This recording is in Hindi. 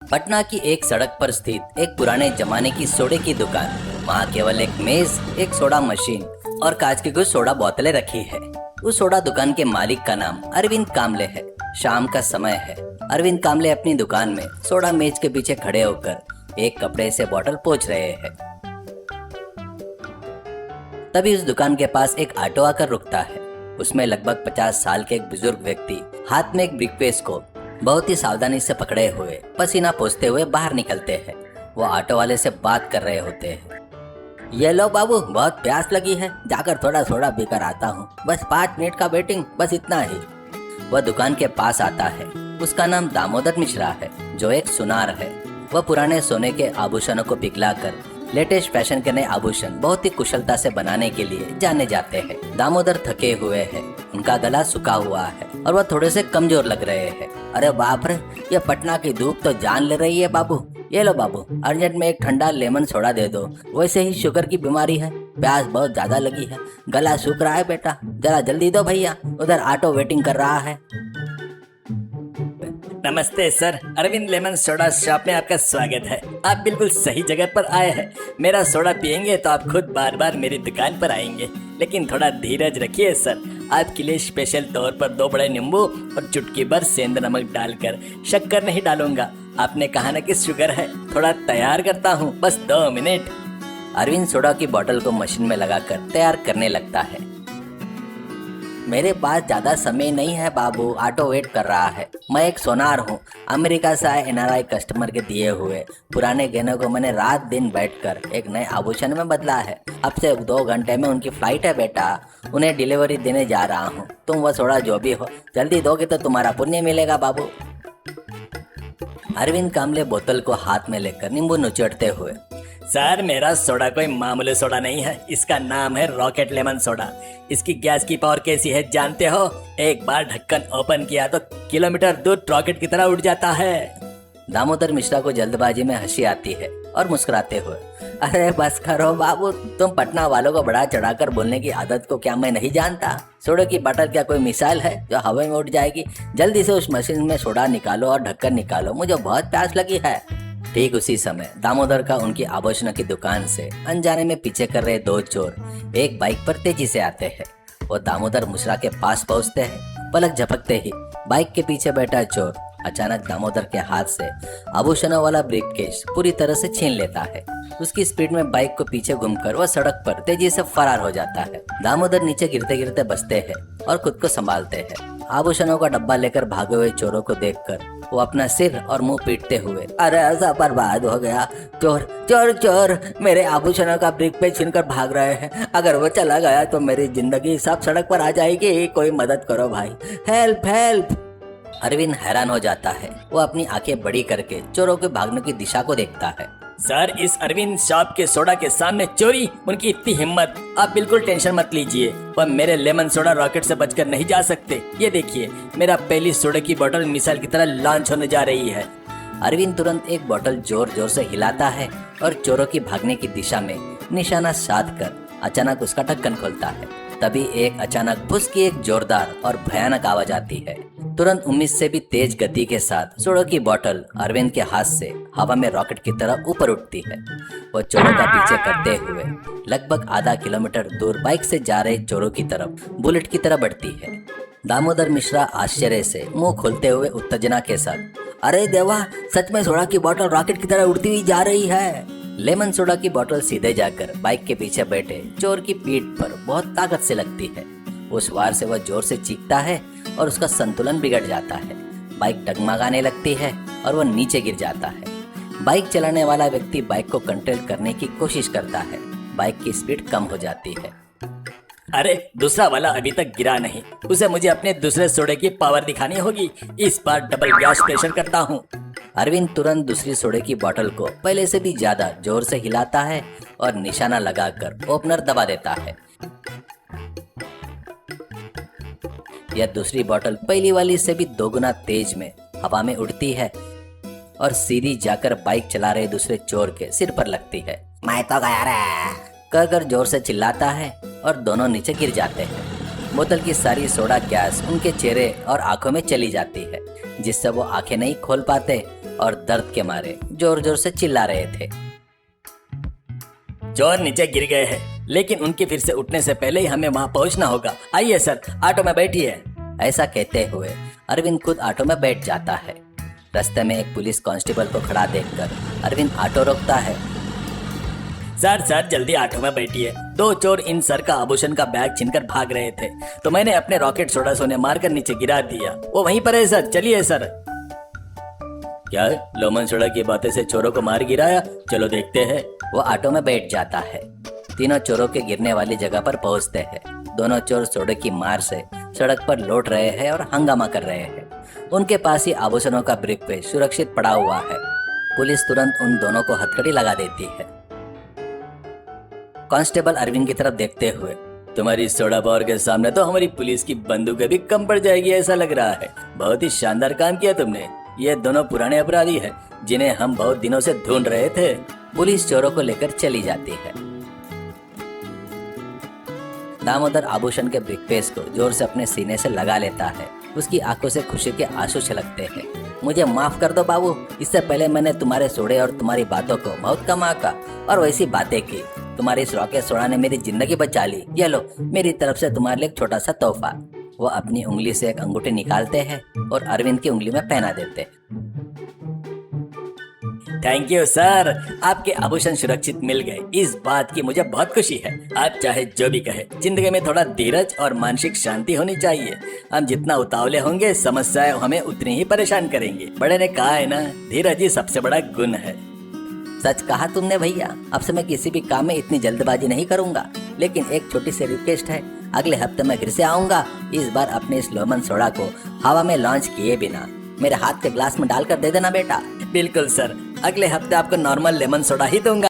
पटना की एक सड़क पर स्थित एक पुराने जमाने की सोडे की दुकान। वहाँ केवल एक मेज, एक सोडा मशीन और कांच की कुछ सोडा बोतलें रखी है। उस सोडा दुकान के मालिक का नाम अरविंद कामले है। शाम का समय है। अरविंद कामले अपनी दुकान में सोडा मेज के पीछे खड़े होकर एक कपड़े से बोतल पोंछ रहे हैं। तभी उस दुकान के पास एक ऑटो आकर रुकता है। उसमें लगभग 50 साल के एक बुजुर्ग व्यक्ति हाथ में एक ब्रीफकेस को बहुत ही सावधानी से पकड़े हुए पसीना पोंछते हुए बाहर निकलते हैं। वो ऑटो वाले से बात कर रहे होते हैं। ये लो बाबू, बहुत प्यास लगी है, जाकर थोड़ा सोडा पीकर आता हूँ, बस 5 मिनट का वेटिंग, बस इतना ही। वह दुकान के पास आता है। उसका नाम दामोदर मिश्रा है, जो एक सुनार है। वह पुराने सोने के आभूषणों को पिघलाकर लेटेस्ट फैशन के नए आभूषण बहुत ही कुशलता से बनाने के लिए जाने जाते हैं। दामोदर थके हुए हैं, उनका गला सूखा हुआ है और वह थोड़े से कमजोर लग रहे हैं। अरे बाप रे, ये पटना की धूप तो जान ले रही है बाबू। ये लो बाबू, अर्जेंट में एक ठंडा लेमन सोडा दे दो। वैसे ही शुगर की बीमारी है, प्यास बहुत ज्यादा लगी है, गला सूख रहा है बेटा, जरा जल्दी दो भैया, उधर ऑटो वेटिंग कर रहा है। नमस्ते sir, Arvind lemon soda shop में आपका स्वागत है। आप बिल्कुल सही जगह पर आए हैं। मेरा सोडा पियेंगे तो आप खुद बार बार मेरी दुकान पर आएंगे, लेकिन थोड़ा धीरज रखिए सर। आपके लिए स्पेशल तौर पर 2 बड़े नींबू और चुटकी भर सेंध नमक डालकर, शक्कर नहीं डालूंगा। आपने कहा ना कि शुगर है, थोड़ा तैयार करता हूँ, बस 2 मिनट। अरविंद सोडा की बोतल को मशीन में लगाकर तैयार करने लगता है। मेरे पास ज्यादा समय नहीं है बाबू, ऑटो वेट कर रहा है। मैं एक सोनार हूँ, अमेरिका से आए NRI कस्टमर के दिए हुए पुराने गहनों को मैंने रात दिन बैठकर एक नए आभूषण में बदला है। अब से 2 घंटे में उनकी फ्लाइट है बेटा, उन्हें डिलीवरी देने जा रहा हूँ। तुम वह सोडा जो भी हो जल्दी दोगे तो तुम्हारा पुण्य मिलेगा बाबू। अरविंद कामले बोतल को हाथ में लेकर नींबू निचोड़ते हुए, सर मेरा सोडा कोई मामूली सोडा नहीं है, इसका नाम है रॉकेट लेमन सोडा। इसकी गैस की पावर कैसी है जानते हो? एक बार ढक्कन ओपन किया तो किलोमीटर दूर रॉकेट की तरह उड़ जाता है। दामोदर मिश्रा को जल्दबाजी में हंसी आती है और मुस्कुराते हुए, अरे बस करो बाबू, तुम पटना वालों को बढ़ा चढ़ाकर बोलने की आदत को क्या मैं नहीं जानता? सोडे की बोतल क्या कोई मिसाइल है जो हवा में उड़ जाएगी? जल्दी से उस मशीन में सोडा निकालो और ढक्कन निकालो, मुझे बहुत प्यास लगी है। ठीक उसी समय दामोदर का उनकी आभूषण की दुकान से अनजाने में पीछे कर रहे 2 चोर एक बाइक पर तेजी से आते हैं। वो दामोदर मिश्रा के पास पहुंचते हैं। पलक झपकते ही बाइक के पीछे बैठा चोर अचानक दामोदर के हाथ से आभूषणों वाला ब्रीफकेस पूरी तरह से छीन लेता है। उसकी स्पीड में बाइक को पीछे घूमकर वह सड़क पर तेजी से फरार हो जाता है। दामोदर नीचे गिरते गिरते बचते हैं और खुद को संभालते हैं। आभूषणों का डब्बा लेकर भागे हुए चोरों को देखकर वो अपना सिर और मुंह पीटते हुए, अरे ऐसा बर्बाद हो गया, चोर चोर चोर मेरे आभूषणों का ब्रीफकेस छीनकर भाग रहे हैं। अगर वो चला गया तो मेरी जिंदगी सब सड़क पर आ जाएगी, कोई मदद करो भाई, हेल्प हेल्प। अरविंद हैरान हो जाता है। वो अपनी आंखें बड़ी करके चोरों के भागने की दिशा को देखता है। सर इस अरविंद शॉप के सोडा के सामने चोरी, उनकी इतनी हिम्मत। आप बिल्कुल टेंशन मत लीजिए, वह मेरे लेमन सोडा रॉकेट से बचकर नहीं जा सकते। ये देखिए, मेरा पहली सोडा की बोतल मिसाइल की तरह लॉन्च होने जा रही है। अरविंद तुरंत एक बोतल जोर जोर से हिलाता है और चोरों की भागने की दिशा में निशाना साध कर अचानक उसका ढक्कन खोलता है। तभी एक अचानक फुस की एक जोरदार और भयानक आवाज आती है। तुरंत उम्मीद से भी तेज गति के साथ सोडा की बोतल अरविंद के हाथ से हवा में रॉकेट की तरह ऊपर उठती है। वो चोरों का पीछे करते हुए लगभग आधा किलोमीटर दूर बाइक से जा रहे चोरों की तरफ बुलेट की तरह बढ़ती है। दामोदर मिश्रा आश्चर्य से मुंह खोलते हुए उत्तेजना के साथ, अरे देवा, सच में सोडा की बोतल रॉकेट की तरह उड़ती हुई जा रही है। लेमन सोडा की बोतल सीधे जाकर बाइक के पीछे बैठे चोर की पीठ पर बहुत ताकत से लगती है। उस वार से वह जोर से चीखता है और उसका संतुलन बिगड़ जाता है। बाइक डगमगाने लगती है और वह नीचे गिर जाता है। बाइक चलाने वाला व्यक्ति बाइक को कंट्रोल करने की कोशिश करता है। बाइक की स्पीड कम हो जाती है। अरे दूसरा वाला अभी तक गिरा नहीं, उसे मुझे अपने दूसरे सोडे की पावर दिखानी होगी। इस बार डबल गैस प्रेशर करता हूँ। अरविंद तुरंत दूसरी सोडे की बोतल को पहले से भी ज्यादा जोर से हिलाता है और निशाना लगाकर ओपनर दबा देता है। यह दूसरी बोतल पहली वाली से भी 2 गुना तेज में हवा में उड़ती है और सीधी जाकर बाइक चला रहे दूसरे चोर के सिर पर लगती है। मैं तो गया रे कहकर जोर से चिल्लाता है और दोनों नीचे गिर जाते हैं। बोतल की सारी सोडा गैस उनके चेहरे और आंखों में चली जाती है, जिससे वो आंखें नहीं खोल पाते और दर्द के मारे जोर जोर से चिल्ला रहे थे। चोर नीचे गिर गए हैं, लेकिन उनके फिर से उठने से पहले ही हमें वहां पहुंचना होगा। आइए सर, ऑटो में बैठिए। ऐसा कहते हुए अरविंद खुद ऑटो में बैठ जाता है। रास्ते में एक पुलिस कांस्टेबल को खड़ा देखकर अरविंद ऑटो रोकता है। सर जल्दी ऑटो में बैठिए। 2 चोर इन सर का आभूषण का बैग छीनकर भाग रहे थे, तो मैंने अपने रॉकेट सोडा सोने मारकर नीचे गिरा दिया। वो वहीं पर है सर, चलिए सर। क्या लेमन सोडा की बातें से चोरों को मार गिराया? चलो देखते हैं। वो ऑटो में बैठ जाता है। तीनों चोरों के गिरने वाली जगह पर पहुंचते हैं। दोनों चोर सोडे की मार से सड़क पर लौट रहे हैं और हंगामा कर रहे हैं। उनके पास ही आभूषणों का ब्रीफकेस सुरक्षित पड़ा हुआ है। पुलिस तुरंत उन दोनों को हथकड़ी लगा देती है। कांस्टेबल अरविंद की तरफ देखते हुए, तुम्हारी सोडा पावर के सामने तो हमारी पुलिस की बंदूकें भी कम पड़ जाएगी ऐसा लग रहा है। बहुत ही शानदार काम किया तुमने। ये दोनों पुराने अपराधी हैं जिन्हें हम बहुत दिनों से ढूंढ रहे थे। पुलिस चोरों को लेकर चली जाती है। दामोदर आभूषण के ब्रीफकेस को जोर से अपने सीने से लगा लेता है। उसकी आंखों से खुशी के आंसू छलकते हैं। मुझे माफ कर दो बाबू, इससे पहले मैंने तुम्हारे सोडे और तुम्हारी बातों को बहुत कम आंका और वैसी बातें की। तुम्हारी इस रॉकेट सोडा ने मेरी जिंदगी बचा ली। ये लो, मेरी तरफ से तुम्हारे लिए एक छोटा सा तोहफा। वो अपनी उंगली से एक अंगूठी निकालते हैं और अरविंद की उंगली में पहना देते हैं। थैंक यू सर, आपके आभूषण सुरक्षित मिल गए, इस बात की मुझे बहुत खुशी है। आप चाहे जो भी कहे, जिंदगी में थोड़ा धीरज और मानसिक शांति होनी चाहिए। हम जितना उतावले होंगे, समस्याएं हमें उतनी ही परेशान करेंगे। बड़े ने कहा है ना, धीरज ही सबसे बड़ा गुण है। सच कहा तुमने भैया। अब से मैं किसी भी काम में इतनी जल्दबाजी नहीं करूंगा। लेकिन एक छोटी सी रिक्वेस्ट है, अगले हफ्ते मैं फिर से आऊंगा। इस बार अपने इस लेमन सोडा को हवा में लॉन्च किए बिना मेरे हाथ के ग्लास में डालकर दे देना बेटा। बिल्कुल सर, अगले हफ्ते आपको नॉर्मल लेमन सोडा ही दूंगा।